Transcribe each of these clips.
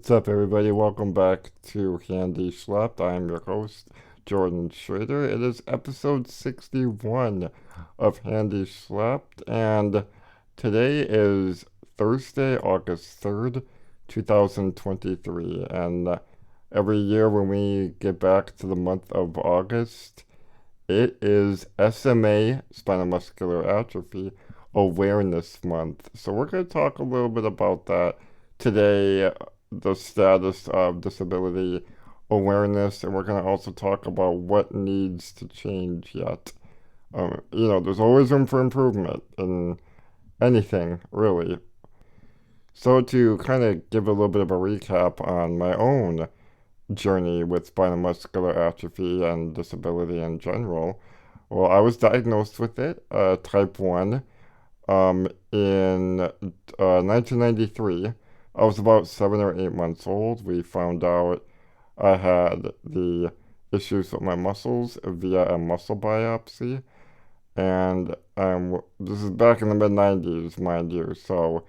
What's up, everybody? Welcome back to Handy Schlepped. I'm your host, Jordan Schrader. It is episode 61 of Handy Schlepped, and today is Thursday, August 3rd, 2023. And every year when we get back to the month of August, it is SMA, Spinal Muscular Atrophy, Awareness Month. So we're going to talk a little bit about that today, the status of disability awareness, and we're going to also talk about what needs to change yet. There's always room for improvement in anything, really. So to kind of give a little bit of a recap on my own journey with spinal muscular atrophy and disability in general, well, I was diagnosed with it, type 1, in 1993. I was about 7 or 8 months old. We found out I had the issues with my muscles via a muscle biopsy. And this is back in the mid 90s, mind you. So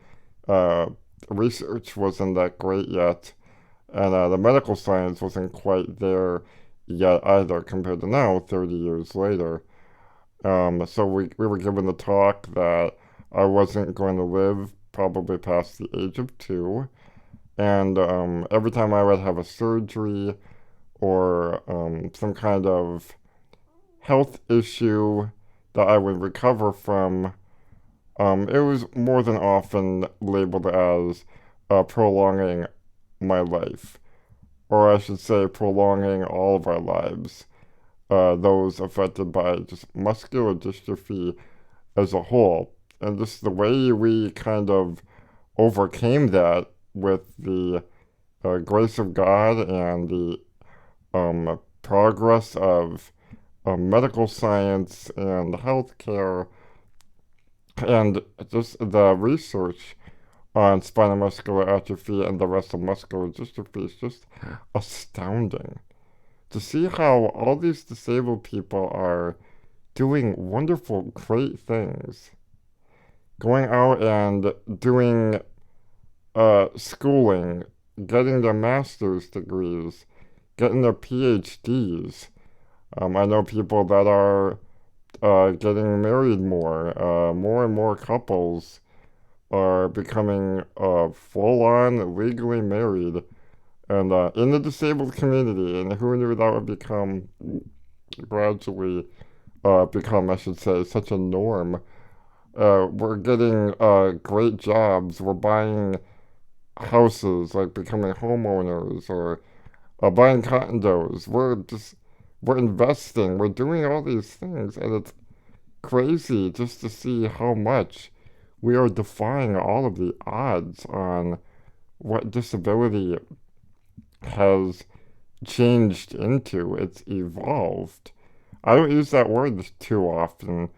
uh, research wasn't that great yet. And the medical science wasn't quite there yet either compared to now, 30 years later. So we were given the talk that I wasn't going to live probably past the age of 2. And every time I would have a surgery or some kind of health issue that I would recover from, it was more than often labeled as prolonging my life. Or I should say, prolonging all of our lives. Those affected by just muscular dystrophy as a whole. And just the way we kind of overcame that with the grace of God and the progress of medical science and healthcare and just the research on spinal muscular atrophy and the rest of muscular dystrophy is just astounding. To see how all these disabled people are doing wonderful, great things, going out and doing schooling, getting their master's degrees, getting their PhDs. I know people that are getting married more and more couples are becoming full-on legally married, and in the disabled community, and who knew that would gradually become, I should say, such a norm. We're getting great jobs. We're buying houses, like becoming homeowners, or buying condos. We're investing. We're doing all these things, and it's crazy just to see how much we are defying all of the odds on what disability has changed into. It's evolved. I don't use that word too often,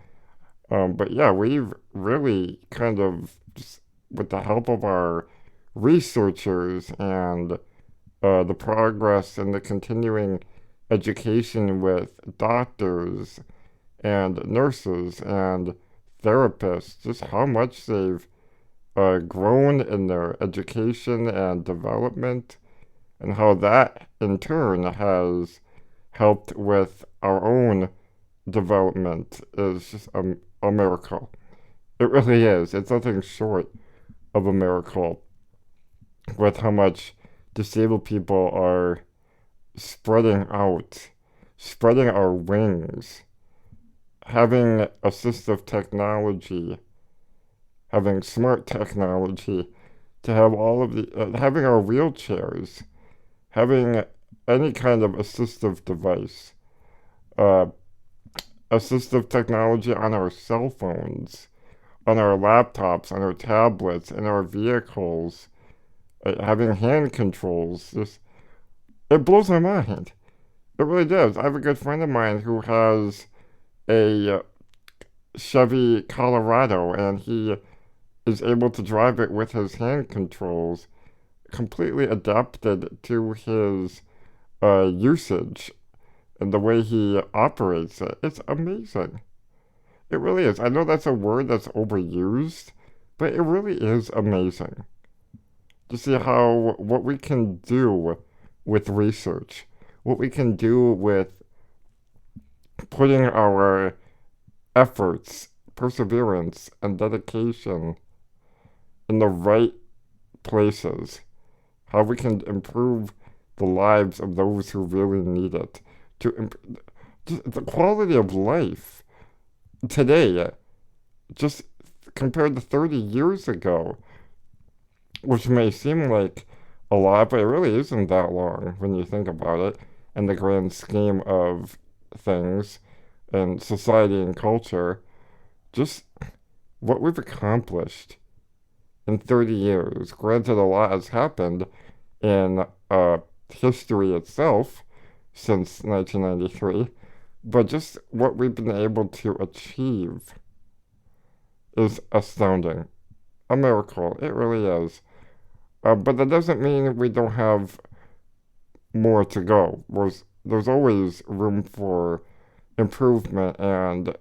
but yeah, we've really kind of, just with the help of our researchers and the progress and the continuing education with doctors and nurses and therapists, just how much they've grown in their education and development, and how that in turn has helped with our own development is just a miracle. It really is. It's nothing short of a miracle with how much disabled people are spreading out, spreading our wings, having assistive technology, having smart technology, to have all of the, having our wheelchairs, having any kind of assistive device, uh, assistive technology on our cell phones, on our laptops, on our tablets, in our vehicles, having hand controls. It blows my mind. It really does. I have a good friend of mine who has a Chevy Colorado, and he is able to drive it with his hand controls, completely adapted to his usage and the way he operates it. It's amazing. It really is. I know that's a word that's overused, but it really is amazing. to see how what we can do with research, what we can do with putting our efforts, perseverance, and dedication in the right places, how we can improve the lives of those who really need it, to the quality of life today, just compared to 30 years ago, which may seem like a lot, but it really isn't that long when you think about it in the grand scheme of things and society and culture. Just what we've accomplished in 30 years. Granted, a lot has happened in history itself since 1993, but just what we've been able to achieve is astounding. A miracle. It really is. But that doesn't mean we don't have more to go. There's always room for improvement and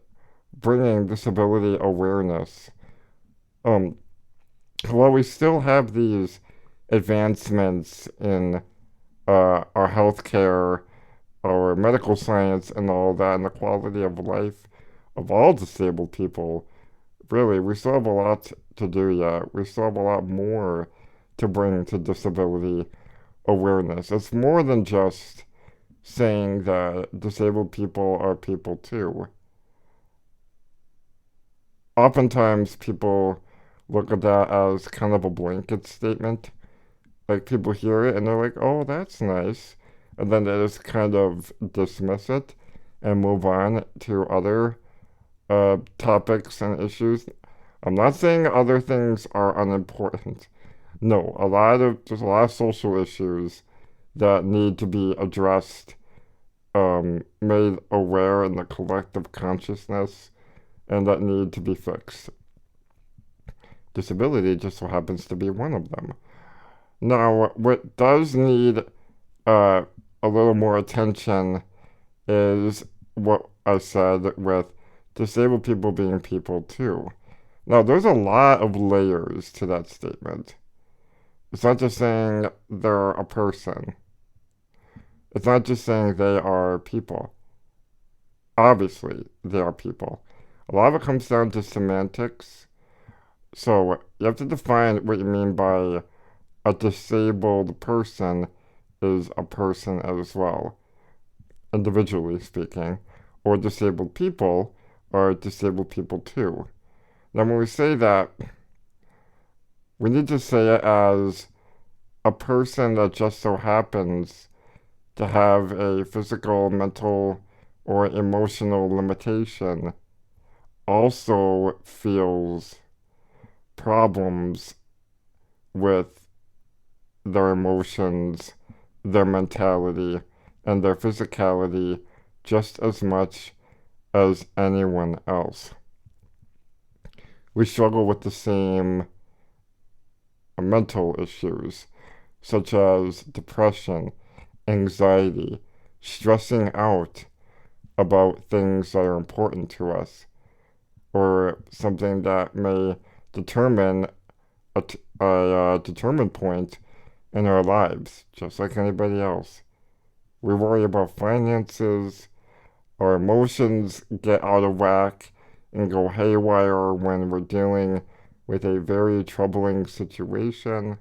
bringing disability awareness. Um, while we still have these advancements in our healthcare, our medical science, and all that, and the quality of life of all disabled people, really, we still have a lot to do yet. We still have a lot more to bring to disability awareness. It's more than just saying that disabled people are people too. Oftentimes, people look at that as kind of a blanket statement. Like, people hear it and they're like, oh, that's nice. And then they just kind of dismiss it and move on to other topics and issues. I'm not saying other things are unimportant. No, there's a lot of social issues that need to be addressed, made aware in the collective consciousness, and that need to be fixed. Disability just so happens to be one of them. Now, what does need uh, a little more attention is what I said with disabled people being people too. Now, there's a lot of layers to that statement. It's not just saying they're a person. It's not just saying they are people. Obviously, they are people. A lot of it comes down to semantics. So you have to define what you mean by a disabled person is a person as well, individually speaking, or disabled people are disabled people too. Now, when we say that, we need to say it as a person that just so happens to have a physical, mental, or emotional limitation also feels problems with their emotions, their mentality, and their physicality just as much as anyone else. We struggle with the same mental issues, such as depression, anxiety, stressing out about things that are important to us, or something that may determine a determined point in our lives, just like anybody else. We worry about finances, our emotions get out of whack and go haywire when we're dealing with a very troubling situation.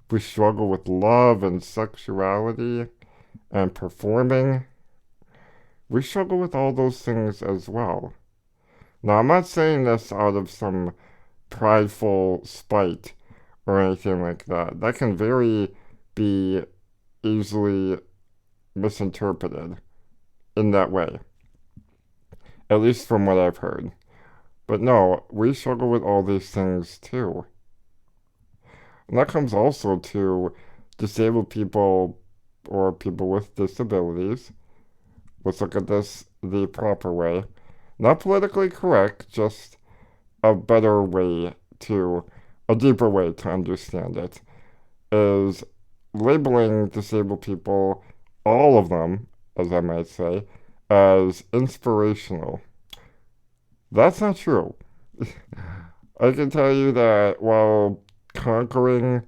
We struggle with love and sexuality and performing. We struggle with all those things as well. Now, I'm not saying this out of some prideful spite or anything like that. That can very be easily misinterpreted in that way, at least from what I've heard. But no, we struggle with all these things too. And that comes also to disabled people or people with disabilities. Let's look at this the proper way. Not politically correct, just a better way to, a deeper way to understand it, is labeling disabled people, all of them, as I might say, as inspirational. That's not true. I can tell you that while conquering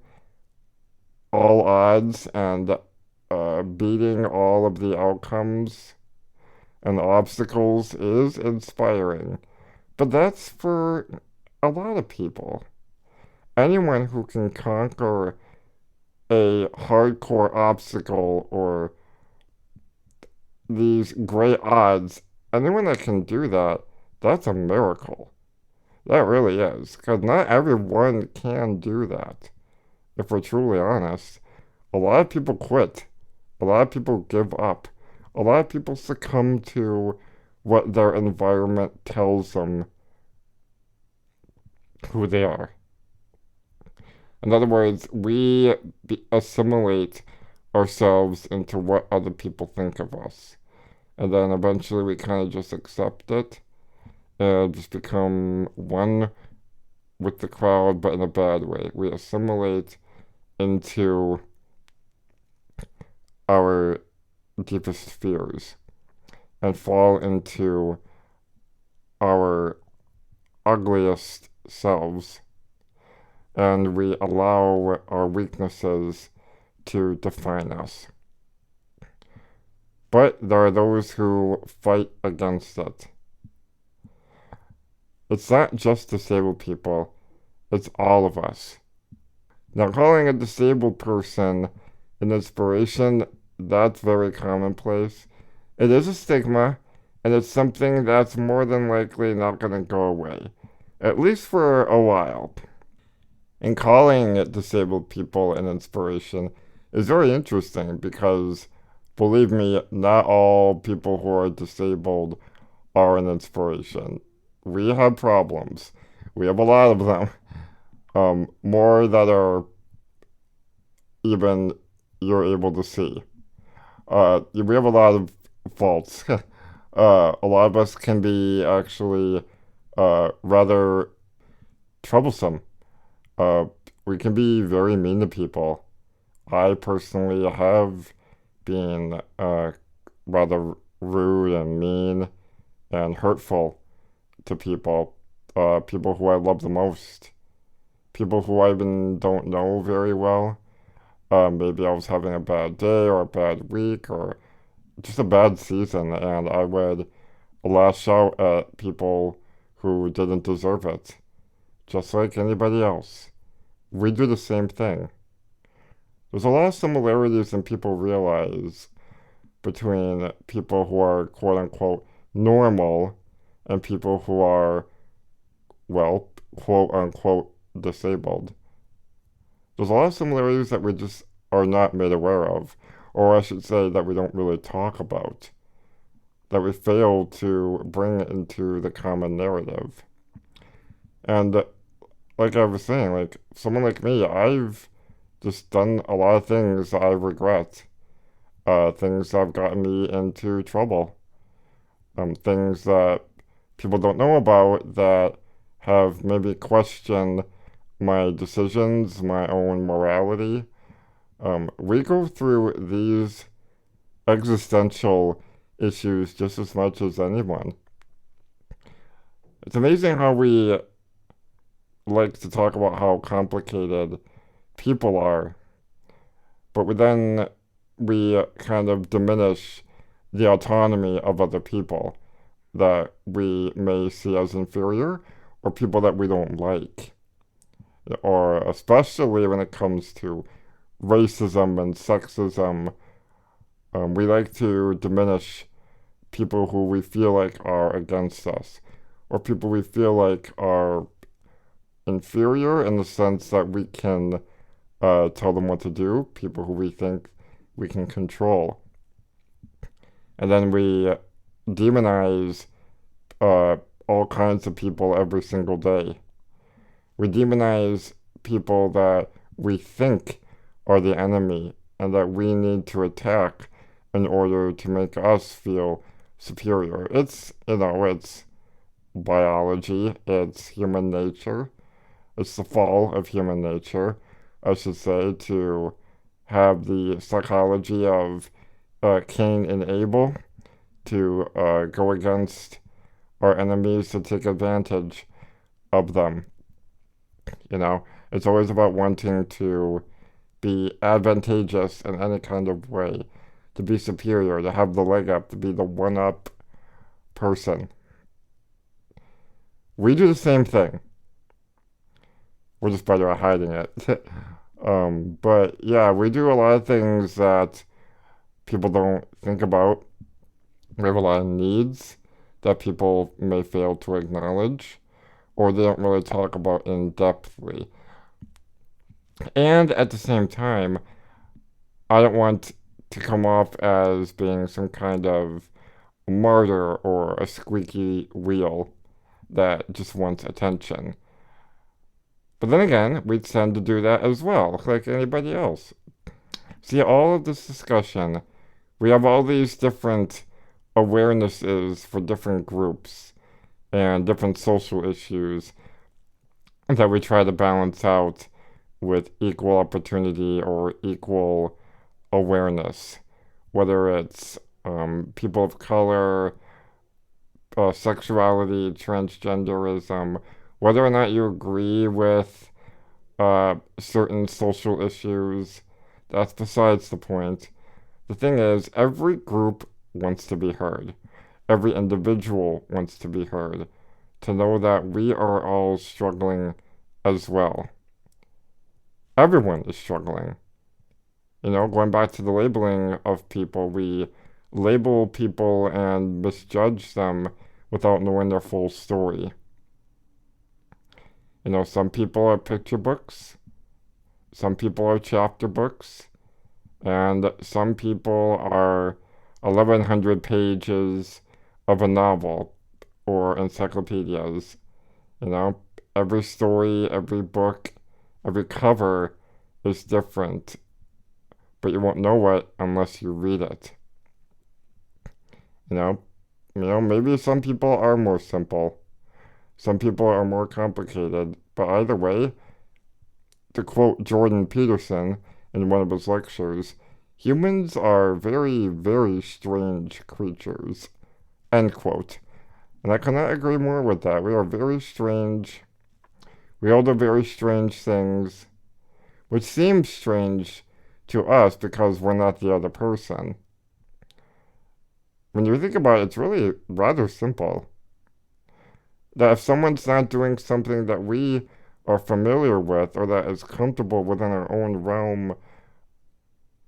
all odds and beating all of the outcomes and obstacles is inspiring. But that's for a lot of people. Anyone who can conquer a hardcore obstacle or these great odds, anyone that can do that, that's a miracle. That really is. Because not everyone can do that. If we're truly honest, a lot of people quit. A lot of people give up. A lot of people succumb to what their environment tells them who they are. In other words, we assimilate ourselves into what other people think of us. And then eventually we kind of just accept it and just become one with the crowd, but in a bad way. We assimilate into our deepest fears and fall into our ugliest selves, and we allow our weaknesses to define us. But there are those who fight against it. It's not just disabled people, it's all of us. Now, calling a disabled person an inspiration, that's very commonplace. It is a stigma, and it's something that's more than likely not going to go away, at least for a while. And calling disabled people an inspiration is very interesting because, believe me, not all people who are disabled are an inspiration. We have problems. We have a lot of them. More that are even you're able to see. We have a lot of faults. A lot of us can be actually rather troublesome. Uh, we can be very mean to people. I personally have been rather rude and mean and hurtful to people, people who I love the most, people who I even don't know very well. Maybe I was having a bad day or a bad week or just a bad season, and I would lash out at people who didn't deserve it, just like anybody else. We do the same thing. There's a lot of similarities than people realize between people who are quote unquote normal and people who are, well, quote unquote disabled. There's a lot of similarities that we just are not made aware of, or I should say that we don't really talk about, that we fail to bring into the common narrative. And like I was saying, like someone like me, I've just done a lot of things I regret, things that have gotten me into trouble, things that people don't know about that have maybe questioned my decisions, my own morality. We go through these existential issues just as much as anyone. It's amazing how we like to talk about how complicated people are, but we kind of diminish the autonomy of other people that we may see as inferior or people that we don't like, or especially when it comes to racism and sexism. We like to diminish people who we feel like are against us, or people we feel like are inferior in the sense that we can tell them what to do, people who we think we can control. And then we demonize all kinds of people every single day. We demonize people that we think are the enemy and that we need to attack in order to make us feel superior. It's biology, it's human nature, it's the fall of human nature, I should say, to have the psychology of Cain and Abel, to go against our enemies, to take advantage of them. You know, it's always about wanting to be advantageous in any kind of way, to be superior, to have the leg up, to be the one-up person. We do the same thing. We're just better at hiding it. But yeah, we do a lot of things that people don't think about. We have a lot of needs that people may fail to acknowledge or they don't really talk about in depthly. And at the same time, I don't want to come off as being some kind of martyr or a squeaky wheel that just wants attention. But then again, we tend to do that as well, like anybody else. See, all of this discussion, we have all these different awarenesses for different groups and different social issues that we try to balance out with equal opportunity or equal awareness, whether it's people of color, sexuality, transgenderism, whether or not you agree with certain social issues, that's besides the point. The thing is, every group wants to be heard. Every individual wants to be heard. To know that we are all struggling as well. Everyone is struggling. You know, going back to the labeling of people, we label people and misjudge them without knowing their full story. You know, some people are picture books, some people are chapter books, and some people are 1,100 pages of a novel or encyclopedias. You know, every story, every book, every cover is different, but you won't know it unless you read it. You know, maybe some people are more simple. Some people are more complicated, but either way, to quote Jordan Peterson in one of his lectures, humans are very, very strange creatures. End quote. And I cannot agree more with that. We are very strange. We all do very strange things, which seems strange to us because we're not the other person. When you think about it, it's really rather simple. That if someone's not doing something that we are familiar with or that is comfortable within our own realm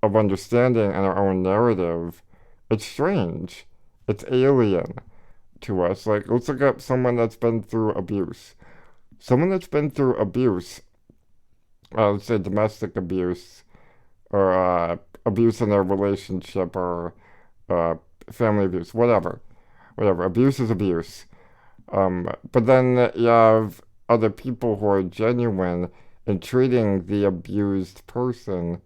of understanding and our own narrative, it's strange. It's alien to us. Like, let's look at someone that's been through abuse. Someone that's been through abuse, let's say domestic abuse, or abuse in their relationship, or family abuse, whatever. Whatever. Abuse is abuse. But then you have other people who are genuine in treating the abused person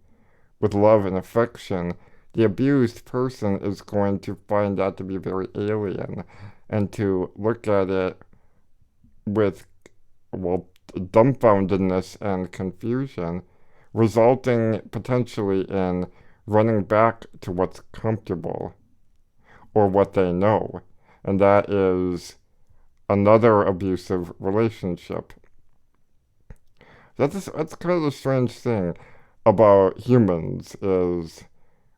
with love and affection. The abused person is going to find that to be very alien and to look at it with, well, dumbfoundedness and confusion, resulting potentially in running back to what's comfortable or what they know. And that is another abusive relationship. That's kind of the strange thing about humans is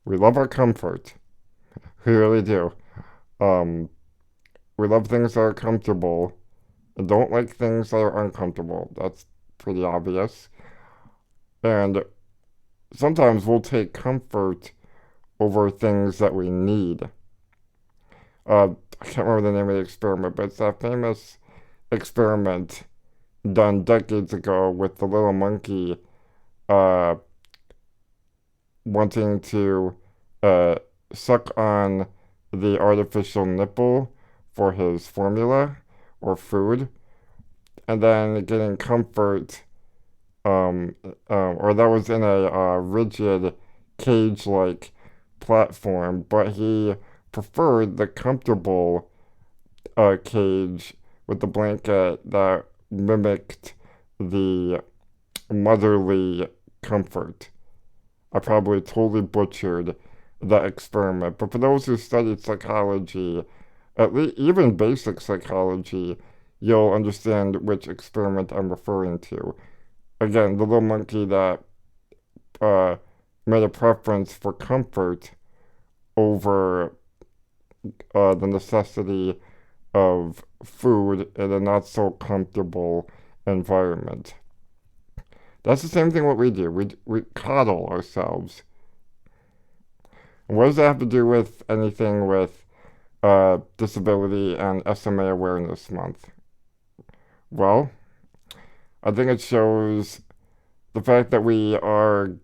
we love our comfort. We really do. We love things that are comfortable and don't like things that are uncomfortable. That's pretty obvious. And sometimes we'll take comfort over things that we need. I can't remember the name of the experiment, but it's that famous experiment done decades ago with the little monkey uh, wanting to uh, suck on the artificial nipple for his formula or food, and then getting comfort, or that was in a rigid cage-like platform, but he preferred the comfortable cage with the blanket that mimicked the motherly comfort. I probably totally butchered that experiment, but for those who studied psychology, at least even basic psychology, you'll understand which experiment I'm referring to. Again, the little monkey that uh, made a preference for comfort over the necessity of food in a not so comfortable environment. That's the same thing what we do. We coddle ourselves. And what does that have to do with anything with disability and SMA Awareness Month? Well, I think it shows the fact that we are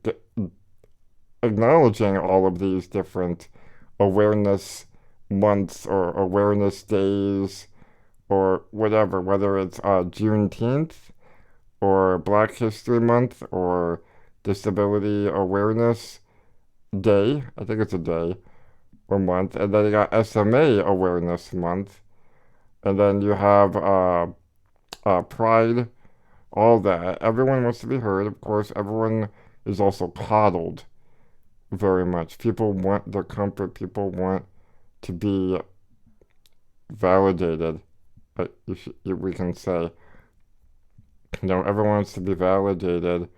acknowledging all of these different awareness months or awareness days or whatever, whether it's Juneteenth or Black History Month or Disability Awareness Day. I think it's a day or month. And then you got SMA Awareness Month. And then you have Pride, all that. Everyone wants to be heard. Of course, everyone is also coddled very much. People want their comfort. People want to be validated. We can say, everyone wants to be validated,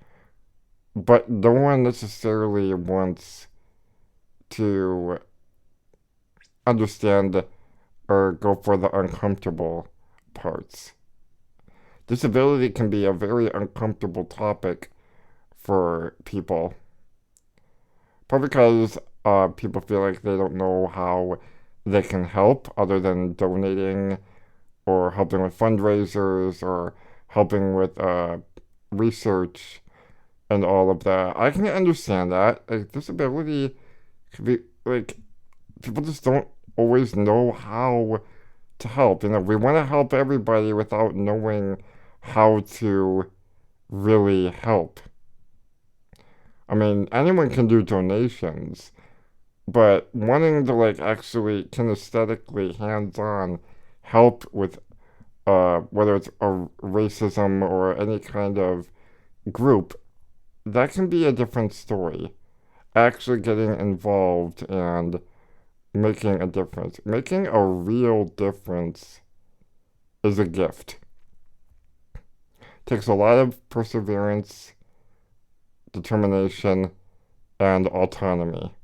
but no one necessarily wants to understand or go for the uncomfortable parts. Disability can be a very uncomfortable topic for people, probably because people feel like they don't know how they can help other than donating or helping with fundraisers or helping with research and all of that. I can understand that. Like, disability could be like people just don't always know how to help. We want to help everybody without knowing how to really help. I mean, anyone can do donations, but wanting to actually kinesthetically hands-on help with whether it's a racism or any kind of group, that can be a different story. Actually getting involved and making a difference. Making a real difference is a gift. It takes a lot of perseverance, determination, and autonomy.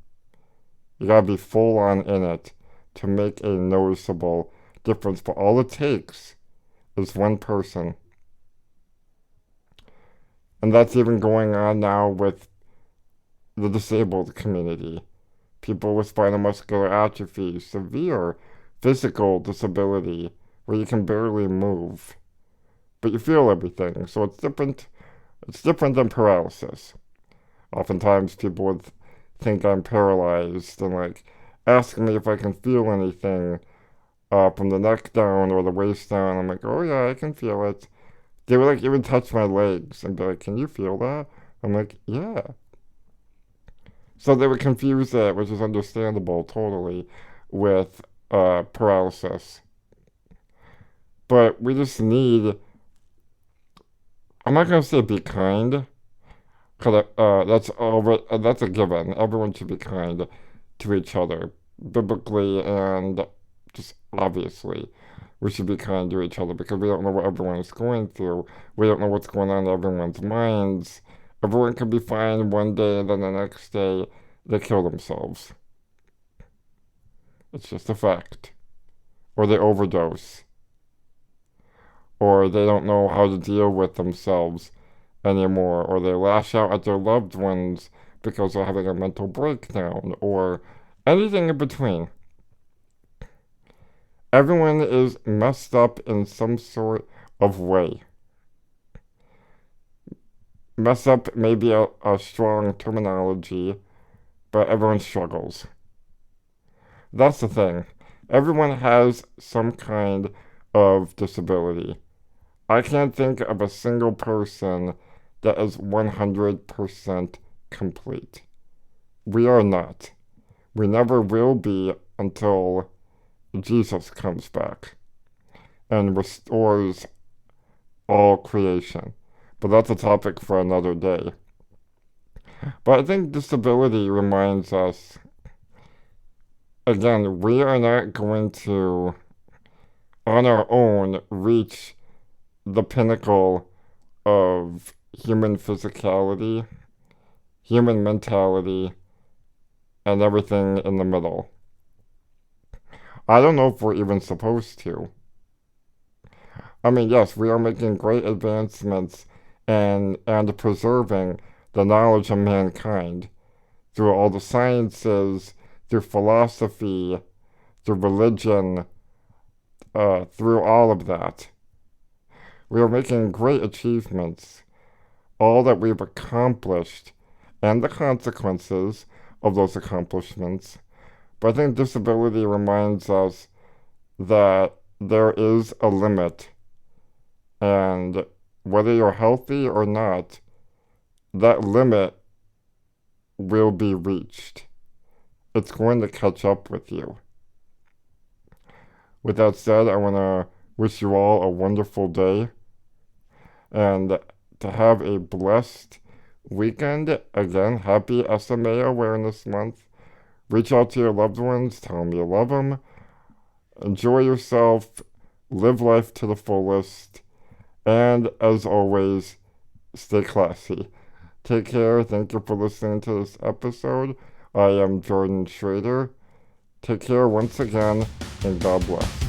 You gotta be full on in it to make a noticeable difference. But all it takes is one person. And that's even going on now with the disabled community. People with spinal muscular atrophy, severe physical disability, where you can barely move, but you feel everything. So it's different. It's different than paralysis. Oftentimes people would think I'm paralyzed and ask me if I can feel anything from the neck down or the waist down. I'm like, oh yeah, I can feel it. They would even touch my legs and be like, can you feel that? I'm like, yeah. So they would confuse that, which is understandable totally, with paralysis. But we just need, I'm not going to say be kind, because that's a given. Everyone should be kind to each other, biblically and just obviously. We should be kind to each other because we don't know what everyone is going through. We don't know what's going on in everyone's minds. Everyone can be fine one day and then the next day they kill themselves. It's just a fact. Or they overdose. Or they don't know how to deal with themselves anymore. Or they lash out at their loved ones because they're having a mental breakdown. Or anything in between. Everyone is messed up in some sort of way. Mess up may be a strong terminology, but everyone struggles. That's the thing. Everyone has some kind of disability. I can't think of a single person that is 100% complete. We are not. We never will be until Jesus comes back and restores all creation. But that's a topic for another day. But I think disability reminds us, again, we are not going to, on our own, reach the pinnacle of human physicality human mentality, and everything in the middle. I don't know if we're even supposed to. I mean, yes, we are making great advancements and preserving the knowledge of mankind through all the sciences, through philosophy, through religion, through all of that. We are making great achievements. All that we've accomplished and the consequences of those accomplishments. But I think disability reminds us that there is a limit, and whether you're healthy or not, that limit will be reached. It's going to catch up with you. With that said, I want to wish you all a wonderful day and to have a blessed weekend. Again, happy SMA Awareness Month. Reach out to your loved ones, tell them you love them, enjoy yourself, live life to the fullest, and as always, stay classy. Take care. Thank you for listening to this episode. I am Jordan Schrader. Take care once again, and God bless.